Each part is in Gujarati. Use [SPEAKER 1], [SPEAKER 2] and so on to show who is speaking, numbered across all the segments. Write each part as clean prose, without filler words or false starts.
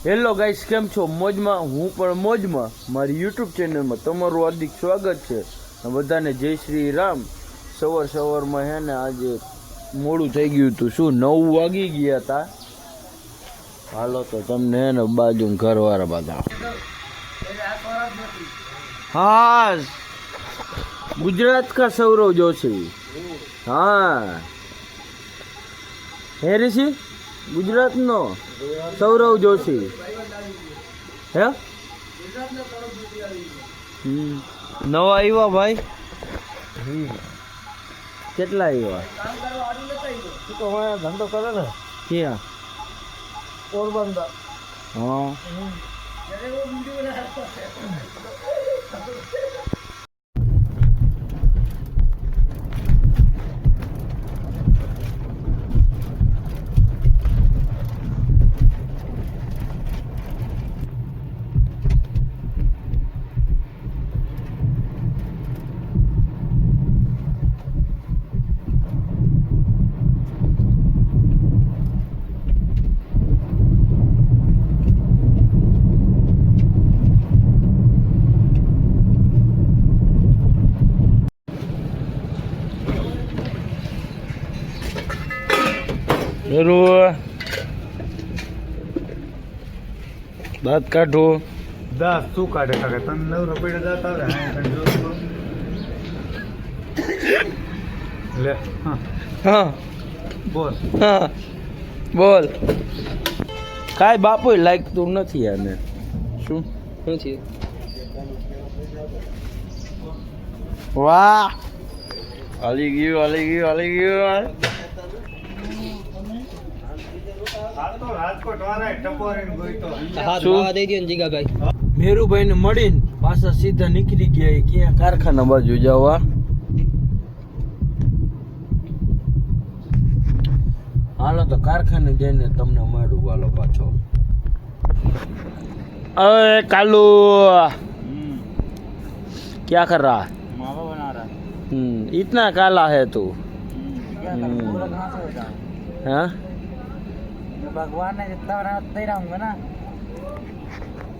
[SPEAKER 1] હેલો ગાઈસ, કેમ છો? મોજમાં? હું પણ મોજમાં. મારી યુટ્યુબ ચેનલમાં તમારું હાર્દિક સ્વાગત છે. બધાને જય શ્રી રામ. સવારમાં હે ને આજે મોડું થઈ ગયું હતું. શું 9 વાગી ગયા હતા. હાલો તો તમને હે ને બાજુ ઘરવાળા બધા હા ગુજરાત કા સૌરવ જોશી. હા હે ऋषि ગુજરાત નો સૌરવ જોશી હે નવા આવ્યા ભાઈ. કેટલા આવ્યા?
[SPEAKER 2] ધંધો કરે ને
[SPEAKER 1] ક્યાં?
[SPEAKER 2] પોરબંદર.
[SPEAKER 1] હા જરૂર દાંત કાઢો.
[SPEAKER 2] દાસ શું કાઢે કાઢે તને 9 રૂપિયા દાંત આવે. લે
[SPEAKER 1] હા
[SPEAKER 2] બોલ.
[SPEAKER 1] હા બોલ. કાંઈ બાપુ લાગતું નથી આને. શું છે? વાહ હાલી ગયું.
[SPEAKER 2] રાજકોટ વાળા ટપોરીને ગોઈતો.
[SPEAKER 1] મેરુભાઈ ને મળીને પાછા સીધા નીકળી ગયા ક્યાં કારખાના બાજુ જવા. હાલો તો કારખાને જઈને તમને મળું. હાલો પાછો. अरे कालू क्या कर रहा?
[SPEAKER 2] मावा बना रहा.
[SPEAKER 1] इतना काला है तू. हाँ
[SPEAKER 2] भगवान ने जितना बना उतना ही रहूंगा ना.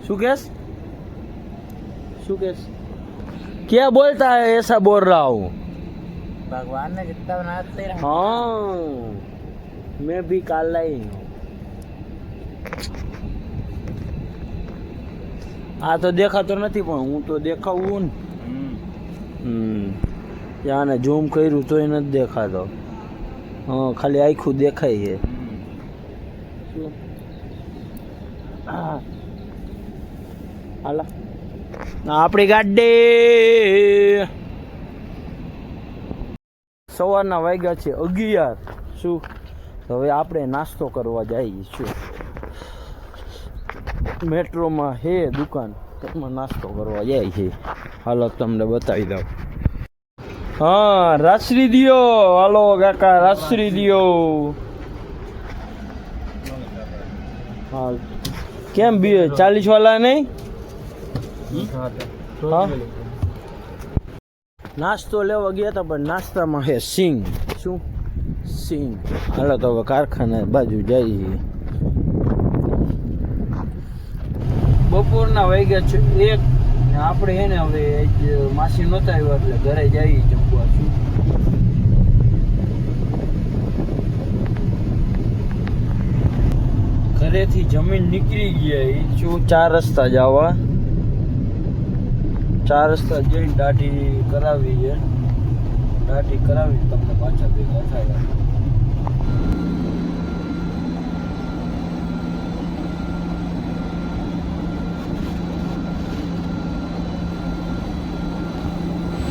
[SPEAKER 1] શું केस क्या बोलता है? ऐसा बोल रहा हूँ.
[SPEAKER 2] भगवान ने जितना बनाया उतना ही रहूंगा.
[SPEAKER 1] हाँ मैं भी काला ही हूँ. આ તો દેખાતો નથી પણ હું તો દેખાવું ને. યાને ઝૂમ કર્યું તોય નથી દેખાતો. હા ખાલી આખું દેખાય છે. હાલા આપણી ગાડી. સવારના વાગ્યા છે 11. શું હવે આપણે નાસ્તો કરવા જઈએ છું. મેટ્રોમાં હે દુકાન, તેમાં નાસ્તો કરવા જાય છે. હાલો તમને બતાવી દઉં. હા રાસરી દિયો. હાલો કાકા રાસરી દિયો. હા કેમ 40 વાળા નહીં? હા નાસ્તો લેવા ગયા હતા પણ નાસ્તામાં હે સિંગ. શું સિંગ? હાલો તો હવે કારખાના બાજુ જઈએ. બપોરના વાગ્યા છે 1 ને આપણે હે ને હવે માસી નહોતા આવ્યા એટલે ઘરે જઈએ જમવા. શું ઘરેથી જમીન નીકળી ગયા. શું 4 રસ્તા જવા. 4 રસ્તા જઈને દાઢી કરાવી છે. દાઢી કરાવી તમને પાછા ભેગા થાય.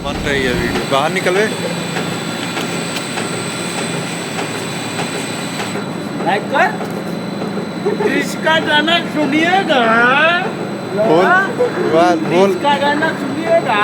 [SPEAKER 3] बन रही है वीडियो. बाहर निकलवे.
[SPEAKER 1] लाइक कर. इसका गाना सुनिएगा.
[SPEAKER 3] बोल बात बोल.
[SPEAKER 1] इसका गाना सुनिएगा.